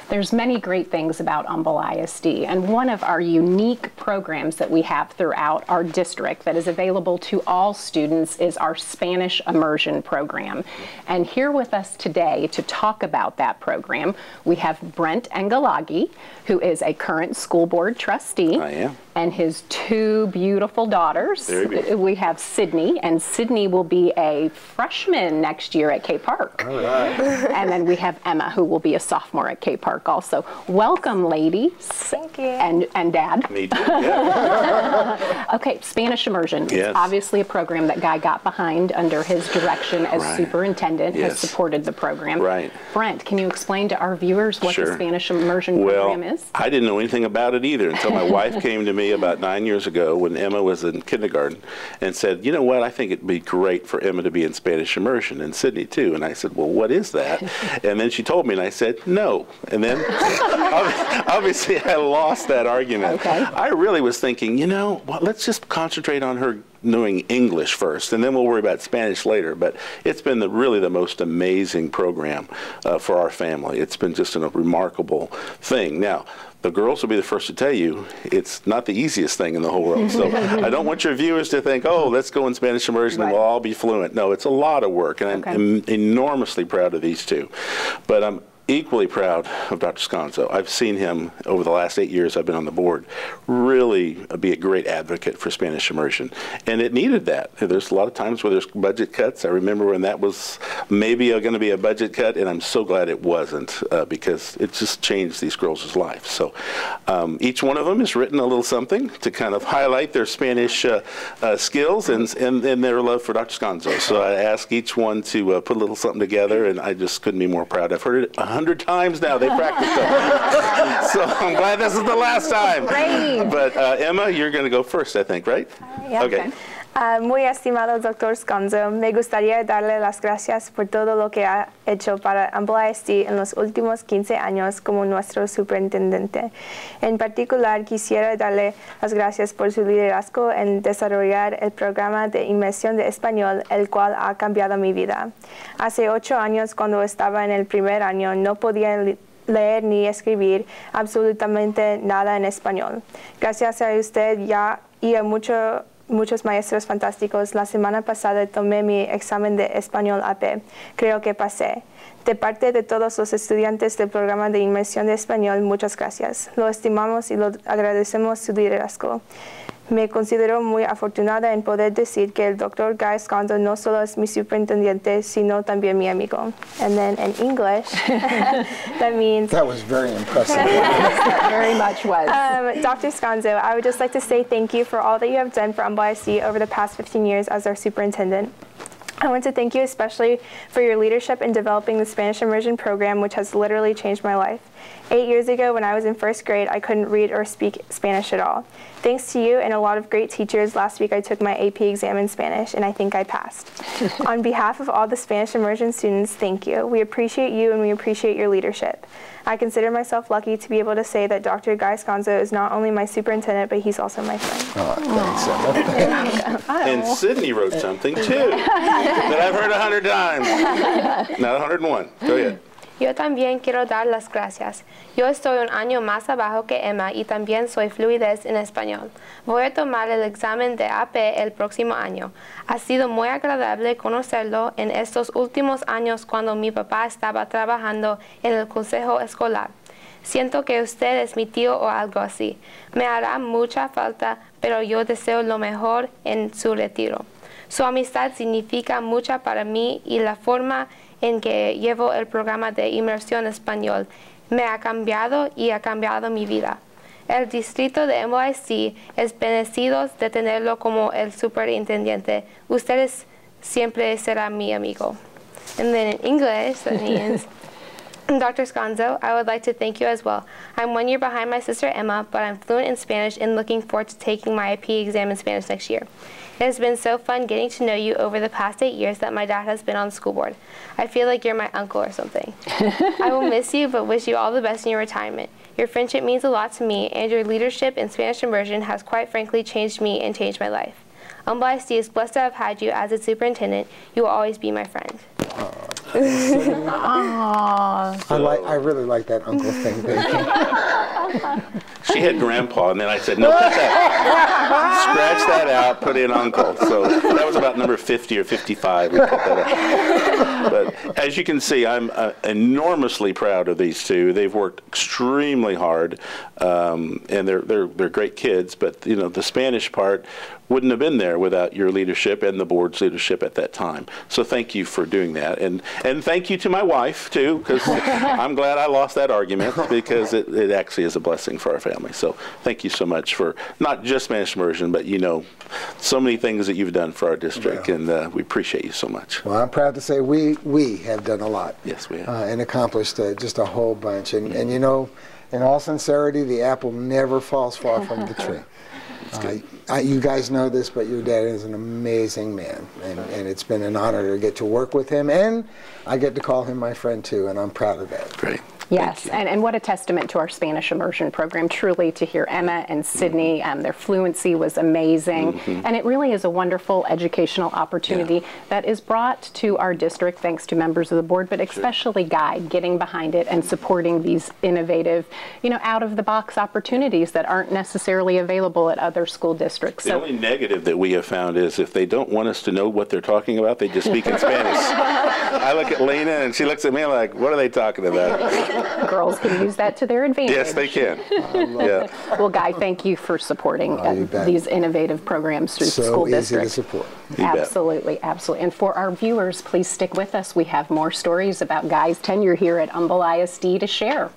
There's many great things about Humble ISD, and one of our unique programs that we have throughout our district that is available to all students is our Spanish Immersion program. And here with us today to talk about that program, we have Brent Engelage, who is a current school board trustee. I am. And his two beautiful daughters. Very beautiful. We have Sydney, and Sydney will be a freshman next year at K Park. All right. And then we have Emma, who will be a sophomore at K Park also. Welcome, ladies. Thank you. And Dad. Me too, yeah. Okay, Spanish Immersion. Yes. It's obviously a program that Guy got behind under his direction as Right. superintendent, Yes. has supported the program. Right. Brent, can you explain to our viewers what Sure. the Spanish Immersion program is? I didn't know anything about it either until my wife came to me about 9 years ago when Emma was in kindergarten and said, you know what, I think it'd be great for Emma to be in Spanish Immersion, and Sydney too. And I said, well, what is that? And then she told me, and I said, no. And then obviously I lost that argument. Okay. I really was thinking, you know, well, let's just concentrate on her knowing English first, and then we'll worry about Spanish later. But it's been really the most amazing program for our family. It's been just a remarkable thing. Now, the girls will be the first to tell you it's not the easiest thing in the whole world. So I don't want your viewers to think, oh, let's go in Spanish Immersion and we'll all be fluent. No, it's a lot of work, and I'm enormously proud of these two. But I'm equally proud of Dr. Sconzo. I've seen him over the last 8 years I've been on the board really be a great advocate for Spanish Immersion, and it needed that. There's a lot of times where there's budget cuts. I remember when that was maybe going to be a budget cut, and I'm so glad it wasn't because it just changed these girls' lives. So each one of them has written a little something to kind of highlight their Spanish skills and their love for Dr. Sconzo. So I ask each one to put a little something together, and I just couldn't be more proud. I've heard it 100 times now. They practiced it. So I'm glad this is the last time. Great. But Emma, you're going to go first, I think, right? Yeah. Okay. Muy estimado Dr. Sconzo, me gustaría darle las gracias por todo lo que ha hecho para Humble ISD en los últimos 15 años como nuestro superintendente. En particular, quisiera darle las gracias por su liderazgo en desarrollar el programa de inmersión de español, el cual ha cambiado mi vida. Hace 8 años, cuando estaba en el primer año, no podía leer ni escribir absolutamente nada en español. Gracias a usted y a muchos maestros fantásticos, la semana pasada tomé mi examen de español AP. Creo que pasé. De parte de todos los estudiantes del programa de inmersión de español, muchas gracias. Lo estimamos y lo agradecemos su liderazgo. Me considero muy afortunada en poder decir que el Dr. Guy Sconzo no solo es mi superintendente, sino también mi amigo. And then in English, that means... That was very impressive. That very much was. Dr. Sconzo, I would just like to say thank you for all that you have done for Humble ISD over the past 15 years as our superintendent. I want to thank you especially for your leadership in developing the Spanish Immersion program, which has literally changed my life. 8 years ago, when I was in first grade, I couldn't read or speak Spanish at all. Thanks to you and a lot of great teachers, last week I took my AP exam in Spanish, and I think I passed. On behalf of all the Spanish Immersion students, thank you. We appreciate you and we appreciate your leadership. I consider myself lucky to be able to say that Dr. Guy Sconzo is not only my superintendent, but he's also my friend. Oh, thanks, Emma. And Sydney wrote something too that I've heard 100 times. Not 101. Go ahead. Yo también quiero dar las gracias. Yo estoy un año más abajo que Emma y también soy fluidez en español. Voy a tomar el examen de AP el próximo año. Ha sido muy agradable conocerlo en estos últimos años cuando mi papá estaba trabajando en el consejo escolar. Siento que usted es mi tío o algo así. Me hará mucha falta, pero yo deseo lo mejor en su retiro. Su amistad significa mucho para mí y la forma en que llevo el programa de inmersión español me ha cambiado y ha cambiado mi vida. El distrito de Humble ISD es bendecido de tenerlo como el superintendente. Ustedes siempre será mi amigo. And then in English, that means, Dr. Sconzo, I would like to thank you as well. I'm 1 year behind my sister Emma, but I'm fluent in Spanish and looking forward to taking my AP exam in Spanish next year. It has been so fun getting to know you over the past 8 years that my dad has been on the school board. I feel like you're my uncle or something. I will miss you, but wish you all the best in your retirement. Your friendship means a lot to me, and your leadership in Spanish Immersion has quite frankly changed me and changed my life. Humble ISD is blessed to have had you as its superintendent. You will always be my friend. I really like that uncle thing. Thank you. She had grandpa, and then I said, no, cut that. Scratch that out, put in uncle. So that was about number 50 or 55. We cut that out. But as you can see, I'm enormously proud of these two. They've worked extremely hard, and they're great kids. But you know, the Spanish part wouldn't have been there without your leadership and the board's leadership at that time. So thank you for doing that, and thank you to my wife too, because I'm glad I lost that argument, because it actually is a blessing for our family. So thank you so much for not just Spanish Immersion, but you know, so many things that you've done for our district, and we appreciate you so much. Well, I'm proud to say we have done a lot. Yes, we have. And accomplished just a whole bunch. And you know, in all sincerity, the apple never falls far from the tree. You guys know this, but your dad is an amazing man, and it's been an honor to get to work with him, and I get to call him my friend too, and I'm proud of that. Great. Yes, and what a testament to our Spanish Immersion program, truly, to hear Emma and Sydney. Their fluency was amazing, and it really is a wonderful educational opportunity that is brought to our district thanks to members of the board, but especially Guy getting behind it and supporting these innovative, you know, out-of-the-box opportunities that aren't necessarily available at other school districts. The only negative that we have found is if they don't want us to know what they're talking about, they just speak in Spanish. I look at Lena, and she looks at me like, what are they talking about? Girls can use that to their advantage. Yes, they can. Well, Guy, thank you for supporting these innovative programs through the school district. So easy to support. Absolutely, absolutely. And for our viewers, please stick with us. We have more stories about Guy's tenure here at Humble ISD to share.